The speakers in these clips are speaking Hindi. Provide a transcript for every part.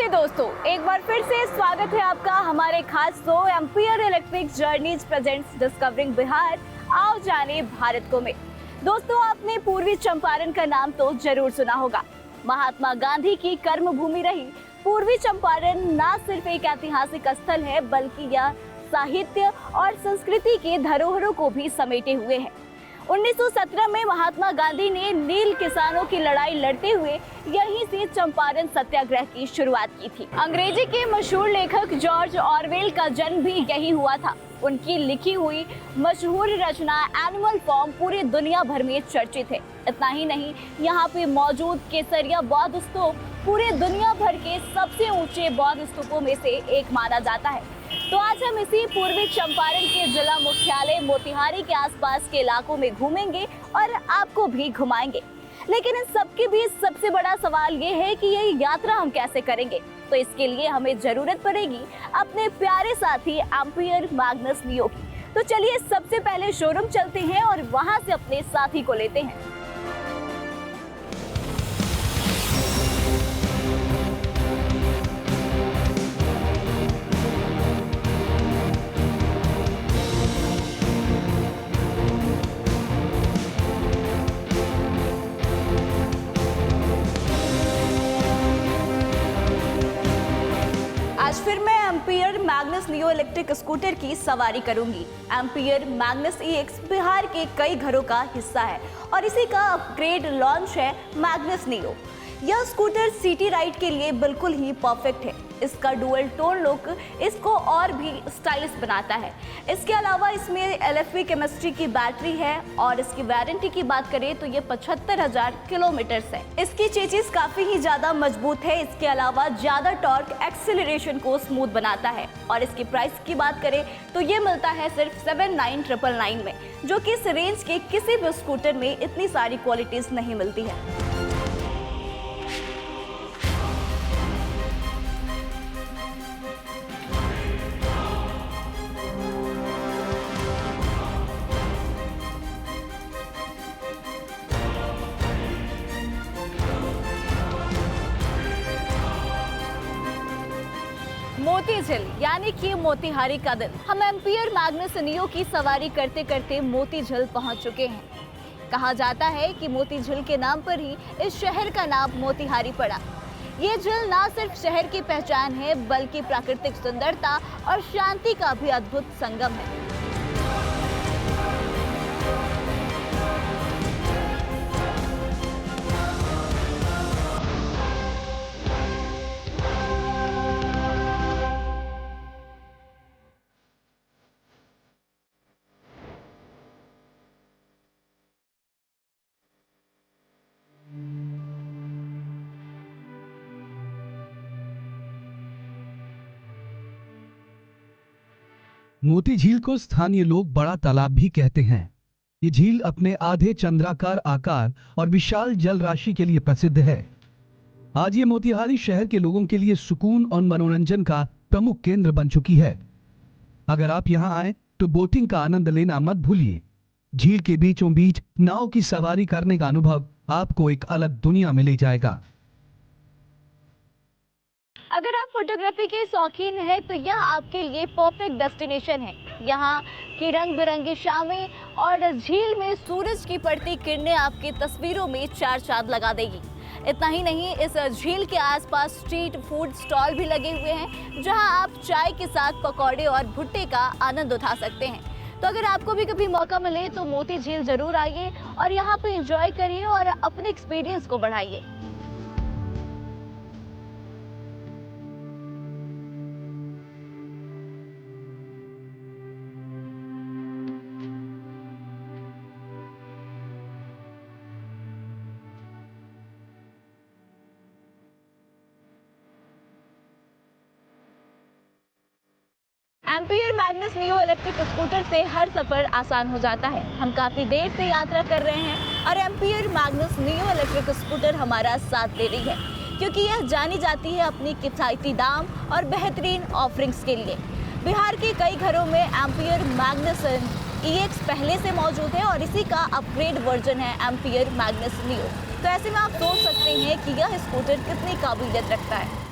नमस्ते दोस्तों, एक बार फिर से स्वागत है आपका हमारे खास show ampere electric journeys presents discovering Bihar. आओ जाने भारत को में। दोस्तों, आपने पूर्वी चंपारण का नाम तो जरूर सुना होगा। महात्मा गांधी की कर्म भूमि रही पूर्वी चंपारण न सिर्फ एक ऐतिहासिक स्थल है, बल्कि यह साहित्य और संस्कृति के धरोहरों को भी समेटे हुए है। 1917 में महात्मा गांधी ने नील किसानों की लड़ाई लड़ते हुए यहीं से चंपारण सत्याग्रह की शुरुआत की थी। अंग्रेजी के मशहूर लेखक जॉर्ज ऑरवेल का जन्म भी यहीं हुआ था। उनकी लिखी हुई मशहूर रचना एनिमल फॉर्म पूरी दुनिया भर में चर्चित है। इतना ही नहीं, यहाँ पे मौजूद केसरिया बौद्ध स्तूप पूरे दुनिया भर के सबसे ऊंचे बौद्ध स्तूपों में से एक माना जाता है। तो आज हम इसी पूर्वी चंपारण के जिला मुख्यालय मोतिहारी के आसपास के इलाकों में घूमेंगे और आपको भी घुमाएंगे। लेकिन इन सबके बीच सबसे बड़ा सवाल ये है कि ये यात्रा हम कैसे करेंगे। तो इसके लिए हमें जरूरत पड़ेगी अपने प्यारे साथी एम्पियर मैग्नस लियो की। तो चलिए सबसे पहले शोरूम चलते हैं और वहां से अपने साथी को लेते हैं। आज फिर मैं एम्पियर मैग्नस लियो इलेक्ट्रिक स्कूटर की सवारी करूंगी। एम्पियर मैग्नस EX बिहार के कई घरों का हिस्सा है और इसी का अपग्रेड लॉन्च है मैग्नस लियो। यह स्कूटर सिटी राइड के लिए बिल्कुल ही परफेक्ट है। इसका डुअल टोन लुक इसको और भी स्टाइलिश बनाता है। इसके अलावा इसमें LFP केमिस्ट्री की बैटरी है और इसकी वारंटी की बात करें तो ये 75,000 किलोमीटर है। इसकी चेसिस काफी ही ज्यादा मजबूत है। इसके अलावा ज्यादा टॉर्क एक्सेलरेशन को स्मूथ बनाता है और इसकी प्राइस की बात करें तो ये मिलता है सिर्फ 79,999 में, जो कि इस रेंज के किसी भी स्कूटर में इतनी सारी क्वालिटीज नहीं मिलती है। मोती झील यानी कि मोतिहारी का दिल। हम एम्पियर मैग्नस लियो की सवारी करते करते मोती झील पहुंच चुके हैं। कहा जाता है कि मोती झील के नाम पर ही इस शहर का नाम मोतिहारी पड़ा। ये झील न सिर्फ शहर की पहचान है, बल्कि प्राकृतिक सुंदरता और शांति का भी अद्भुत संगम है। मोती झील को स्थानीय लोग बड़ा तालाब भी कहते हैं। ये झील अपने आधे चंद्राकार आकार और विशाल जल राशि के लिए प्रसिद्ध है। आज ये मोतिहारी शहर के लोगों के लिए सुकून और मनोरंजन का प्रमुख केंद्र बन चुकी है। अगर आप यहाँ आए तो बोटिंग का आनंद लेना मत भूलिए। झील के बीचों बीच नाव की सवारी करने का अनुभव आपको एक अलग दुनिया में ले जाएगा। अगर आप फोटोग्राफी के शौकीन हैं तो यह आपके लिए परफेक्ट डेस्टिनेशन है। यहाँ की रंग बिरंगी शामें और झील में सूरज की पड़ती किरणें आपकी तस्वीरों में चार चांद लगा देगी। इतना ही नहीं, इस झील के आसपास स्ट्रीट फूड स्टॉल भी लगे हुए हैं, जहां आप चाय के साथ पकौड़े और भुट्टे का आनंद उठा सकते हैं। तो अगर आपको भी कभी मौका मिले तो मोती झील जरूर आइए और यहाँ पे एंजॉय करिए और अपने एक्सपीरियंस को बढ़ाइए। एम्पियर मैग्नस लियो इलेक्ट्रिक स्कूटर से हर सफर आसान हो जाता है। हम काफी देर से यात्रा कर रहे हैं और एम्पियर मैग्नस लियो इलेक्ट्रिक स्कूटर हमारा साथ ले रही है, क्योंकि यह जानी जाती है अपनी किफायती दाम और बेहतरीन ऑफरिंग्स के लिए। बिहार के कई घरों में एम्पियर मैग्नस EX पहले से मौजूद है और इसी का अपग्रेड वर्जन है एम्पियर मैग्नस लियो। तो ऐसे में आप सोच सकते हैं कि यह स्कूटर कितनी काबिलियत रखता है।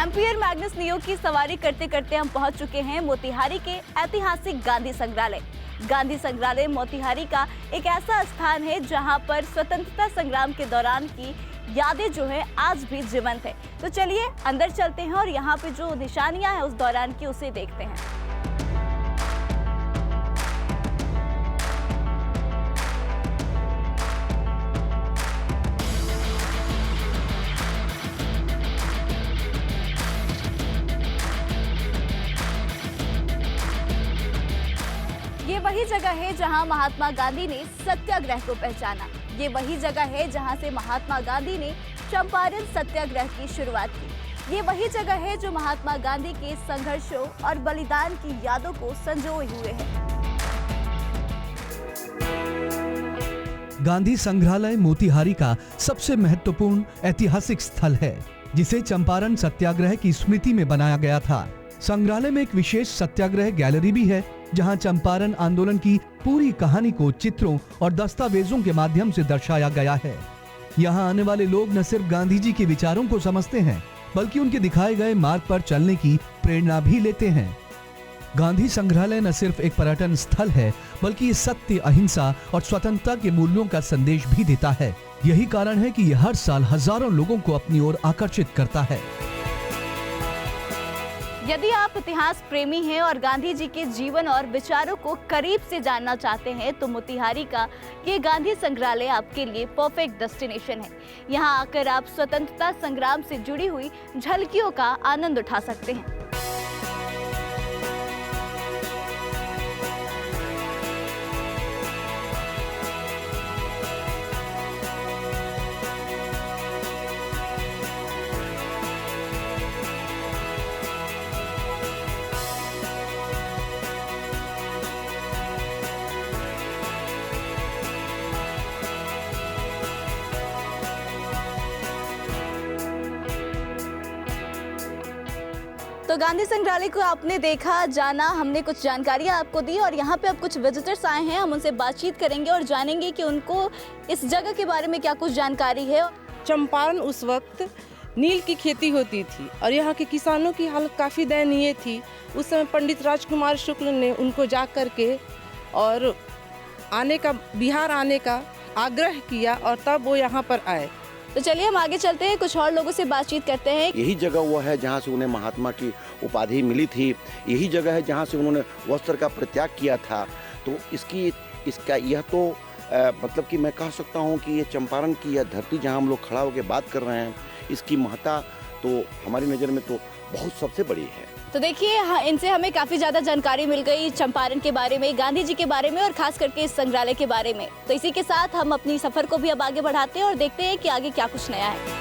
एम्पियर मैग्नस नियो की सवारी करते करते हम पहुंच चुके हैं मोतिहारी के ऐतिहासिक गांधी संग्रहालय। गांधी संग्रहालय मोतिहारी का एक ऐसा स्थान है जहां पर स्वतंत्रता संग्राम के दौरान की यादें जो है आज भी जीवंत है। तो चलिए अंदर चलते हैं और यहाँ पे जो निशानियां हैं उस दौरान की उसे देखते हैं। ये वही जगह है जहां महात्मा गांधी ने सत्याग्रह को पहचाना। ये वही जगह है जहां से महात्मा गांधी ने चंपारण सत्याग्रह की शुरुआत की। ये वही जगह है जो महात्मा गांधी के संघर्षों और बलिदान की यादों को संजोए हुए है। गांधी संग्रहालय मोतिहारी का सबसे महत्वपूर्ण ऐतिहासिक स्थल है, जिसे चंपारण सत्याग्रह की स्मृति में बनाया गया था। संग्रहालय में एक विशेष सत्याग्रह गैलरी भी है, जहां चंपारण आंदोलन की पूरी कहानी को चित्रों और दस्तावेजों के माध्यम से दर्शाया गया है। यहां आने वाले लोग न सिर्फ गांधी जी के विचारों को समझते हैं, बल्कि उनके दिखाए गए मार्ग पर चलने की प्रेरणा भी लेते हैं। गांधी संग्रहालय न सिर्फ एक पर्यटन स्थल है, बल्कि ये सत्य, अहिंसा और स्वतंत्रता के मूल्यों का संदेश भी देता है। यही कारण है कि यह हर साल हजारों लोगों को अपनी ओर आकर्षित करता है। यदि आप इतिहास प्रेमी हैं और गांधी जी के जीवन और विचारों को करीब से जानना चाहते हैं तो मोतिहारी का ये गांधी संग्रहालय आपके लिए परफेक्ट डेस्टिनेशन है। यहाँ आकर आप स्वतंत्रता संग्राम से जुड़ी हुई झलकियों का आनंद उठा सकते हैं। तो गांधी संग्रहालय को आपने देखा, जाना, हमने कुछ जानकारियां आपको दी और यहाँ पे अब कुछ विजिटर्स आए हैं। हम उनसे बातचीत करेंगे और जानेंगे कि उनको इस जगह के बारे में क्या कुछ जानकारी है। चंपारण उस वक्त नील की खेती होती थी और यहाँ के किसानों की हालत काफ़ी दयनीय थी। उस समय पंडित राजकुमार शुक्ल ने उनको जा कर के और बिहार आने का आग्रह किया और तब वो यहाँ पर आए। तो चलिए हम आगे चलते हैं, कुछ और लोगों से बातचीत करते हैं। यही जगह वो है जहाँ से उन्हें महात्मा की उपाधि मिली थी। यही जगह है जहाँ से उन्होंने वस्त्र का परित्याग किया था। तो इसका यह तो मतलब कि मैं कह सकता हूँ कि ये चंपारण की यह धरती जहाँ हम लोग खड़ा होकर बात कर रहे हैं, इसकी महत्ता तो हमारी नज़र में तो बहुत सबसे बड़ी है। तो देखिए इनसे हमें काफ़ी ज़्यादा जानकारी मिल गई चंपारण के बारे में, गांधी जी के बारे में और खास करके इस संग्रहालय के बारे में। तो इसी के साथ हम अपनी सफ़र को भी अब आगे बढ़ाते हैं और देखते हैं कि आगे क्या कुछ नया है।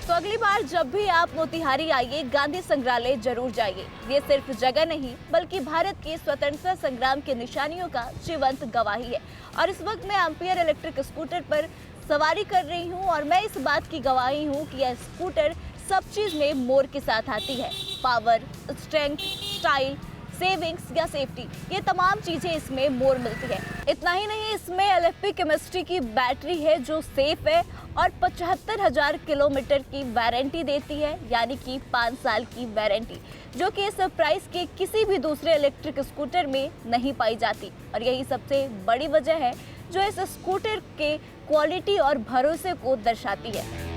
तो अगली बार जब भी आप मोतिहारी आइए, गांधी संग्रहालय जरूर जाइए। ये सिर्फ जगह नहीं बल्कि भारत के स्वतंत्रता संग्राम के निशानियों का जीवंत गवाही है। और इस वक्त मैं एम्पियर इलेक्ट्रिक स्कूटर पर सवारी कर रही हूँ और मैं इस बात की गवाही हूँ कि यह स्कूटर सब चीज़ में मोर के साथ आती है। पावर, स्ट्रेंथ, स्टाइल, सेविंग्स या सेफ्टी, ये तमाम चीज़ें इसमें मोर मिलती है। इतना ही नहीं, इसमें LFP केमिस्ट्री की बैटरी है जो सेफ है और 75,000 किलोमीटर की वारंटी देती है, यानी कि 5 साल की वारंटी, जो कि इस प्राइस के किसी भी दूसरे इलेक्ट्रिक स्कूटर में नहीं पाई जाती। और यही सबसे बड़ी वजह है जो इस स्कूटर के क्वालिटी और भरोसे को दर्शाती है।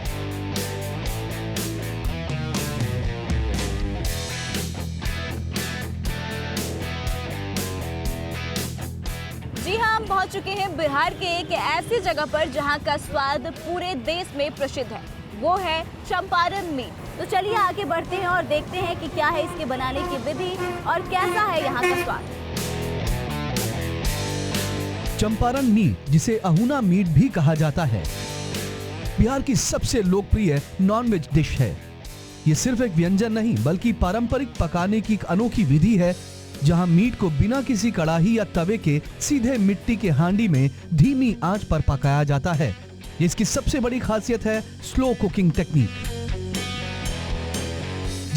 जी हाँ, हम पहुंच चुके हैं बिहार के एक ऐसी जगह पर जहां का स्वाद पूरे देश में प्रसिद्ध है। वो है चंपारण मीट। तो चलिए आगे बढ़ते हैं और देखते हैं कि क्या है इसके बनाने की विधि और कैसा है यहाँ का स्वाद। चंपारण मीट, जिसे अहुना मीट भी कहा जाता है, बिहार की सबसे लोकप्रिय नॉनवेज डिश है। ये सिर्फ एक व्यंजन नहीं बल्कि पारंपरिक पकाने की एक अनोखी विधि है, जहां मीट को बिना किसी कड़ाही या तवे के सीधे मिट्टी के हांडी में धीमी आंच पर पकाया जाता है। इसकी सबसे बड़ी खासियत है स्लो कुकिंग टेक्निक,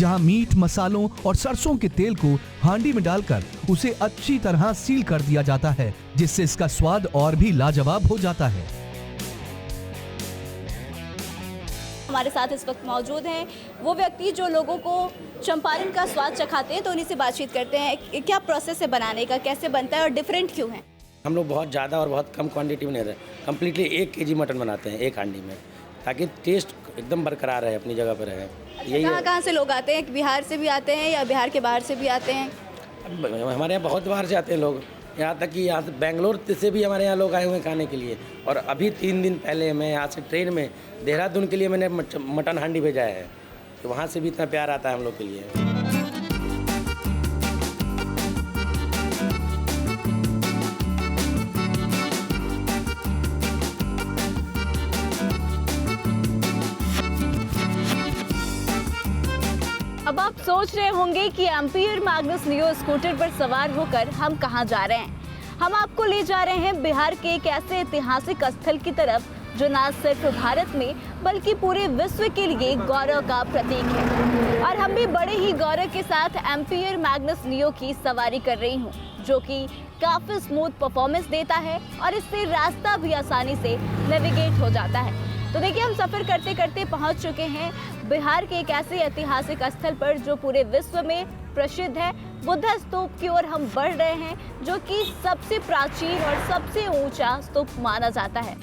जहां मीट, मसालों और सरसों के तेल को हांडी में डालकर उसे अच्छी तरह सील कर दिया जाता है, जिससे इसका स्वाद और भी लाजवाब हो जाता है। हमारे साथ इस वक्त मौजूद हैं वो व्यक्ति जो लोगों को चंपारण का स्वाद चखाते हैं, तो उन्हीं से बातचीत करते हैं। क्या प्रोसेस है बनाने का, कैसे बनता है और डिफरेंट क्यों है? हम लोग बहुत ज़्यादा और बहुत कम क्वांटिटी में नहीं रहते, कम्प्लीटली 1 kg मटन बनाते हैं एक हांडी में, ताकि टेस्ट एकदम बरकरार रहे, अपनी जगह पर रहे। यही कहाँ से लोग आते हैं? बिहार से भी आते हैं या बिहार के बाहर से भी आते हैं? हमारे यहाँ बहुत बाहर से आते हैं लोग, यहाँ तक कि यहाँ से बेंगलोर से भी हमारे यहाँ लोग आए हुए हैं खाने के लिए। और अभी 3 दिन पहले मैं यहाँ से ट्रेन में देहरादून के लिए मैंने मटन हांडी भेजा है, तो वहाँ से भी इतना प्यार आता है हम लोग के लिए। अब आप सोच रहे होंगे कि एम्पियर मैग्नस नियो स्कूटर पर सवार होकर हम कहां जा रहे हैं। हम आपको ले जा रहे हैं बिहार के एक ऐसे ऐतिहासिक स्थल की तरफ जो न सिर्फ भारत में बल्कि पूरे विश्व के लिए गौरव का प्रतीक है। और हम भी बड़े ही गौरव के साथ एम्पियर मैग्नस नियो की सवारी कर रही हूँ, जो कि काफ़ी स्मूथ परफॉर्मेंस देता है और इससे रास्ता भी आसानी से नेविगेट हो जाता है। तो देखिए, हम सफ़र करते करते पहुंच चुके हैं बिहार के एक ऐसे ऐतिहासिक स्थल पर जो पूरे विश्व में प्रसिद्ध है। बुद्ध स्तूप की ओर हम बढ़ रहे हैं, जो कि सबसे प्राचीन और सबसे ऊंचा स्तूप माना जाता है।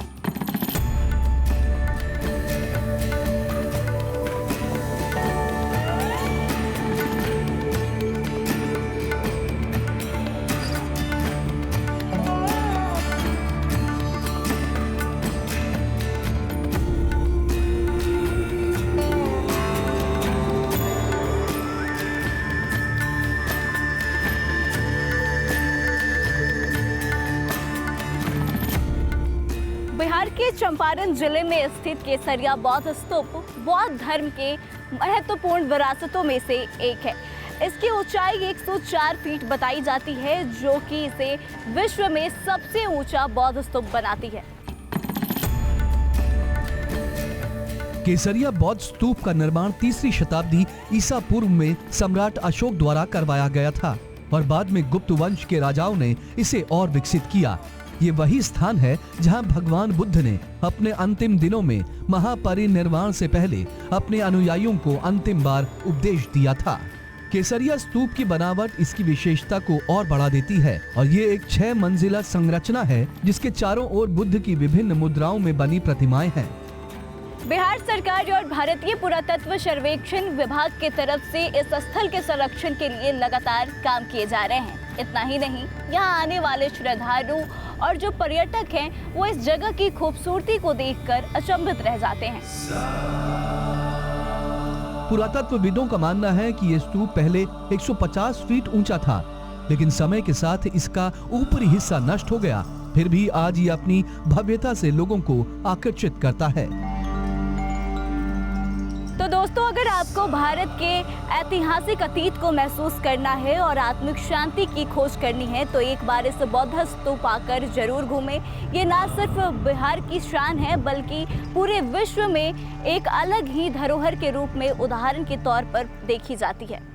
बिहार के चंपारण जिले में स्थित केसरिया बौद्ध स्तूप बौद्ध धर्म के महत्वपूर्ण विरासतों में से एक है। इसकी ऊंचाई 104 फीट बताई जाती है, जो कि इसे विश्व में सबसे ऊंचा बौद्ध स्तूप बनाती है। केसरिया बौद्ध स्तूप का निर्माण 3री शताब्दी ईसा पूर्व में सम्राट अशोक द्वारा करवाया गया था और बाद में गुप्त वंश के राजाओं ने इसे और विकसित किया। ये वही स्थान है जहां भगवान बुद्ध ने अपने अंतिम दिनों में महापरिनिर्वाण से पहले अपने अनुयायियों को अंतिम बार उपदेश दिया था। केसरिया स्तूप की बनावट इसकी विशेषता को और बढ़ा देती है और ये एक 6 मंजिला संरचना है, जिसके चारों ओर बुद्ध की विभिन्न मुद्राओं में बनी प्रतिमाएं हैं। बिहार सरकार और भारतीय पुरातत्व सर्वेक्षण विभाग की तरफ से इस स्थल के संरक्षण के लिए लगातार काम किए जा रहे हैं। इतना ही नहीं, यहाँ आने वाले श्रद्धालु और जो पर्यटक हैं, वो इस जगह की खूबसूरती को देखकर अचंभित रह जाते हैं। पुरातत्वविदों का मानना है कि ये स्तूप पहले 150 फीट ऊंचा था, लेकिन समय के साथ इसका ऊपरी हिस्सा नष्ट हो गया। फिर भी आज ये अपनी भव्यता से लोगों को आकर्षित करता है। तो दोस्तों, अगर आपको भारत के ऐतिहासिक अतीत को महसूस करना है और आत्मिक शांति की खोज करनी है, तो एक बार इस बौद्ध स्तूप आकर जरूर घूमें। ये ना सिर्फ बिहार की शान है, बल्कि पूरे विश्व में एक अलग ही धरोहर के रूप में उदाहरण के तौर पर देखी जाती है।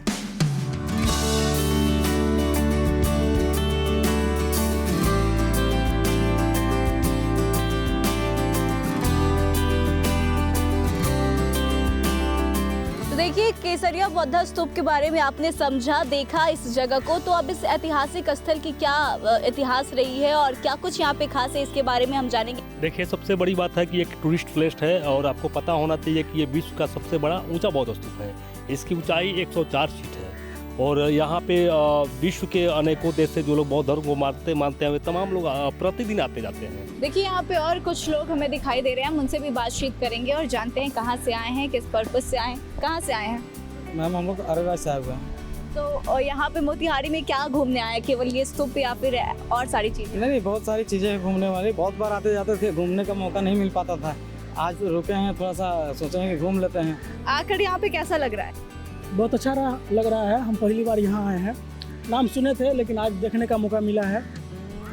देखिए, केसरिया बौद्ध स्तूप के बारे में आपने समझा, देखा इस जगह को, तो अब इस ऐतिहासिक स्थल की क्या इतिहास रही है और क्या कुछ यहाँ पे खास है, इसके बारे में हम जानेंगे। देखिए, सबसे बड़ी बात है कि एक टूरिस्ट प्लेस है और आपको पता होना चाहिए कि ये विश्व का सबसे बड़ा ऊंचा बौद्ध स्तूप है। इसकी ऊंचाई 104 फीट है और यहाँ पे विश्व के अनेकों देश से जो लोग बौद्ध धर्म को मानते हैं, वे तमाम लोग प्रतिदिन आते जाते हैं। देखिए, यहाँ पे और कुछ लोग हमें दिखाई दे रहे हैं, हम उनसे भी बातचीत करेंगे और जानते हैं कहाँ से आए हैं, किस पर्पज से आए हैं। कहाँ से आए हैं? मैम, हम लोग अररिया से आए हुए हैं। तो यहाँ पे मोतिहारी में क्या घूमने आए, केवल ये स्तूप या फिर और सारी चीजें? नहीं, बहुत सारी चीज़ें हैं घूमने वाली। बहुत बार आते जाते थे, घूमने का मौका नहीं मिल पाता था। आज रुके हैं, थोड़ा सा सोचे हैं कि घूम लेते हैं। आकर यहाँ पे कैसा लग रहा है? बहुत अच्छा लग रहा है। हम पहली बार यहाँ आए हैं, नाम सुने थे लेकिन आज देखने का मौका मिला है।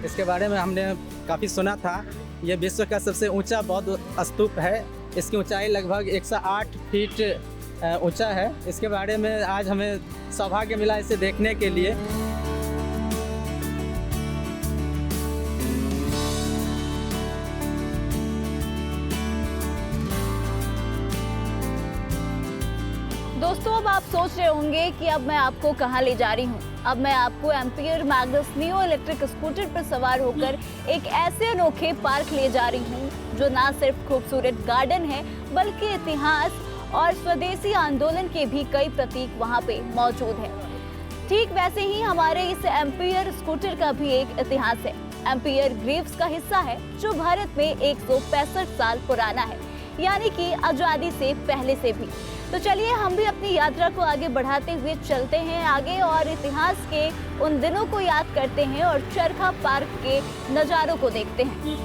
इसके बारे में हमने काफ़ी सुना था। ये विश्व का सबसे ऊंचा बौद्ध स्तूप है। इसकी ऊंचाई लगभग 108 फीट ऊंचा है। इसके बारे में आज हमें सौभाग्य मिला इसे देखने के लिए। दोस्तों, अब आप सोच रहे होंगे कि अब मैं आपको कहां ले जा रही हूं। अब मैं आपको ampere Magnus neo electric scooter पर सवार होकर एक ऐसे अनोखे पार्क ले जा रही हूं जो ना सिर्फ खूबसूरत गार्डन है बल्कि इतिहास और स्वदेशी आंदोलन के भी कई प्रतीक वहां पे मौजूद हैं। ठीक वैसे ही हमारे इस एम्पियर स्कूटर का भी एक इतिहास है। एम्पियर ग्रीव्स का हिस्सा है जो भारत में 165 साल पुराना है, यानी कि आजादी से पहले से भी। तो चलिए हम भी अपनी यात्रा को आगे बढ़ाते हुए चलते हैं आगे और इतिहास के उन दिनों को याद करते हैं और चरखा पार्क के नज़ारों को देखते हैं।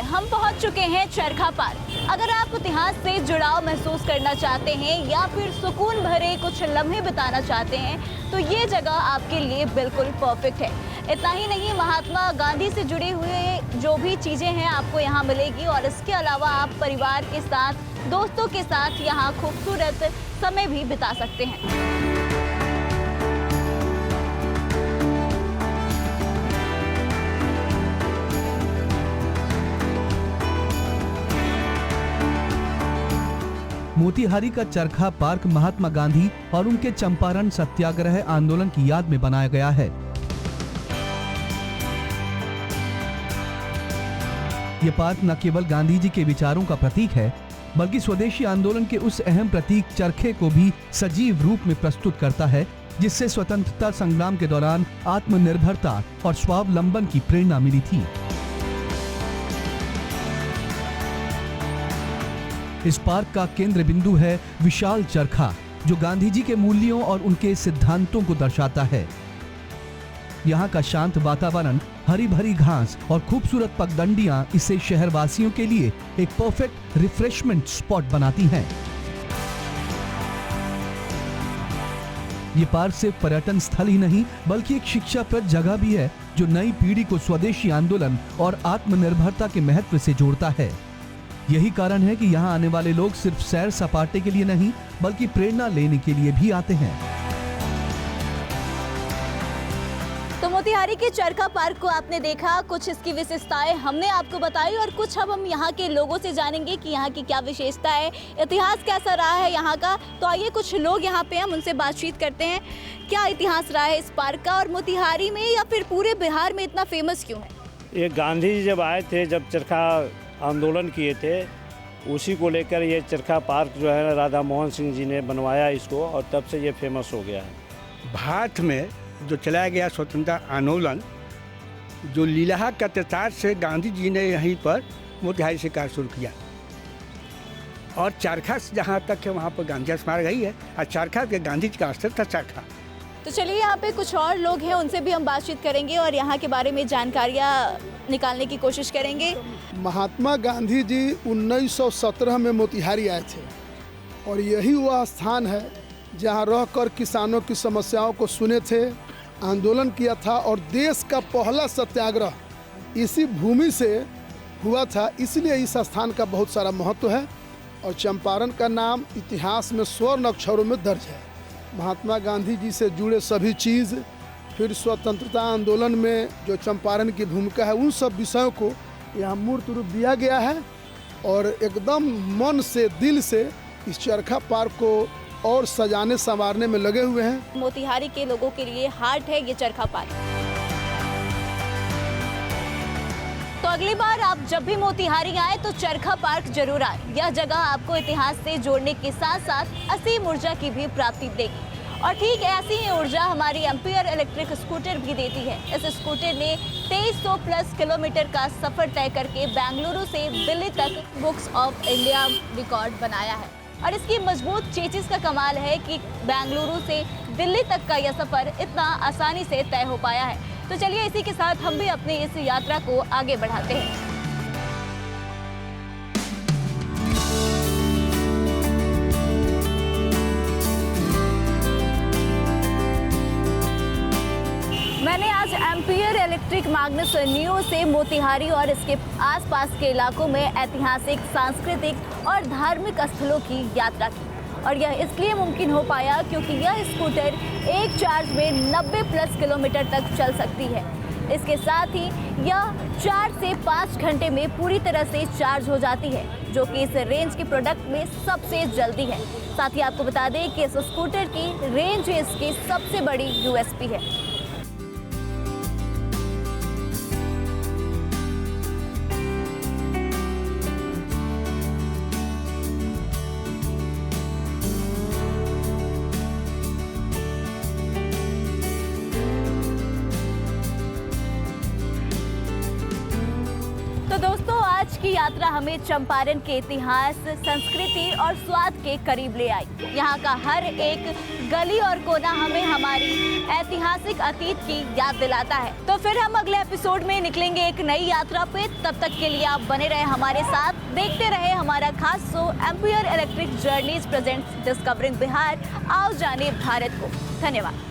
हम पहुंच चुके हैं चरखा पार्क। अगर आप इतिहास से जुड़ाव महसूस करना चाहते हैं या फिर सुकून भरे कुछ लम्हे बिताना चाहते हैं तो ये जगह आपके लिए बिल्कुल परफेक्ट है। इतना ही नहीं, महात्मा गांधी से जुड़े हुए जो भी चीज़ें हैं आपको यहाँ मिलेगी और इसके अलावा आप परिवार के साथ, दोस्तों के साथ यहाँ खूबसूरत समय भी बिता सकते हैं। मोतिहारी का चरखा पार्क महात्मा गांधी और उनके चंपारण सत्याग्रह आंदोलन की याद में बनाया गया है। ये पार्क न केवल गांधी जी के विचारों का प्रतीक है बल्कि स्वदेशी आंदोलन के उस अहम प्रतीक चरखे को भी सजीव रूप में प्रस्तुत करता है जिससे स्वतंत्रता संग्राम के दौरान आत्मनिर्भरता और स्वावलंबन की प्रेरणा मिली थी। इस पार्क का केंद्र बिंदु है विशाल चरखा जो गांधी जी के मूल्यों और उनके सिद्धांतों को दर्शाता है। यहाँ का शांत वातावरण, हरी भरी घास और खूबसूरत पगडंडियां इसे शहरवासियों के लिए एक परफेक्ट रिफ्रेशमेंट स्पॉट बनाती हैं। ये पार्क सिर्फ पर्यटन स्थल ही नहीं बल्कि एक शिक्षाप्रद जगह भी है जो नई पीढ़ी को स्वदेशी आंदोलन और आत्मनिर्भरता के महत्व से जोड़ता है। यही कारण है कि यहाँ आने वाले लोग सिर्फ सैर सपाटे के लिए नहीं बल्कि प्रेरणा लेने के लिए भी आते हैं। तो मोतिहारी के चरखा पार्क को आपने देखा, कुछ इसकी विशेषताएं हमने आपको बताई और कुछ अब हम यहाँ के लोगों से जानेंगे कि यहाँ की क्या विशेषता है, इतिहास कैसा रहा है यहाँ का। तो आइए कुछ लोग यहाँ पे हम उनसे बातचीत करते हैं। क्या इतिहास रहा है इस पार्क का और मोतिहारी में या फिर पूरे बिहार में इतना फेमस क्यों है? ये गांधी जी जब आए थे, जब चरखा आंदोलन किए थे, उसी को लेकर ये चरखा पार्क जो है राधा मोहन सिंह जी ने बनवाया इसको और तब से ये फेमस हो गया है। भारत में जो चलाया गया स्वतंत्रता आंदोलन जो लीलाहा के अत्याचार से गांधी जी ने यहीं पर मोतिहारी से कार्य शुरू किया और चरखा से जहाँ तक है वहाँ पर गांधी स्मारक ही है और चरखा के गांधी जी का अस्तर था चरखा। तो चलिए यहाँ पे कुछ और लोग हैं, उनसे भी हम बातचीत करेंगे और यहाँ के बारे में जानकारियाँ निकालने की कोशिश करेंगे। महात्मा गांधी जी 1917 में मोतिहारी आए थे और यही वह स्थान है जहाँ रहकर किसानों की समस्याओं को सुने थे, आंदोलन किया था और देश का पहला सत्याग्रह इसी भूमि से हुआ था। इसलिए इस स्थान का बहुत सारा महत्व है और चंपारण का नाम इतिहास में स्वर्ण अक्षरों में दर्ज है। महात्मा गांधी जी से जुड़े सभी चीज़, फिर स्वतंत्रता आंदोलन में जो चंपारण की भूमिका है, उन सब विषयों को यहाँ मूर्त रूप दिया गया है और एकदम मन से, दिल से इस चरखा पार्क को और सजाने संवारने में लगे हुए हैं। मोतिहारी के लोगों के लिए हार्ट है ये चरखा पार्क। तो अगली बार आप जब भी मोतिहारी आए तो चरखा पार्क जरूर आए। यह जगह आपको इतिहास से जोड़ने के साथ साथ असीम ऊर्जा की भी प्राप्ति देगी और ठीक ऐसी ही ऊर्जा हमारी एम्पियर इलेक्ट्रिक स्कूटर भी देती है। इस स्कूटर ने 2300 प्लस किलोमीटर का सफर तय करके बेंगलुरु से दिल्ली तक बुक्स ऑफ इंडिया रिकॉर्ड बनाया है। और इसकी मजबूत चेसिस का कमाल है कि बेंगलुरु से दिल्ली तक का यह सफर इतना आसानी से तय हो पाया है। तो चलिए इसी के साथ हम भी अपनी इस यात्रा को आगे बढ़ाते हैं। मैंने आज एम्पियर इलेक्ट्रिक मैग्नस नियो से मोतिहारी और इसके आसपास के इलाकों में ऐतिहासिक, सांस्कृतिक और धार्मिक स्थलों की यात्रा की। और यह इसलिए मुमकिन हो पाया क्योंकि यह स्कूटर एक चार्ज में 90 प्लस किलोमीटर तक चल सकती है। इसके साथ ही यह 4 से 5 घंटे में पूरी तरह से चार्ज हो जाती है, जो कि इस रेंज के प्रोडक्ट में सबसे जल्दी है। साथ ही आपको बता दें कि इस स्कूटर की रेंज इसकी सबसे बड़ी यूएसपी है। तो दोस्तों, आज की यात्रा हमें चंपारण के इतिहास, संस्कृति और स्वाद के करीब ले आई। यहाँ का हर एक गली और कोना हमें हमारी ऐतिहासिक अतीत की याद दिलाता है। तो फिर हम अगले एपिसोड में निकलेंगे एक नई यात्रा पे। तब तक के लिए आप बने रहे हमारे साथ, देखते रहे हमारा खास show ampere electric journeys presents discovering Bihar. आओ जाने भारत को। धन्यवाद।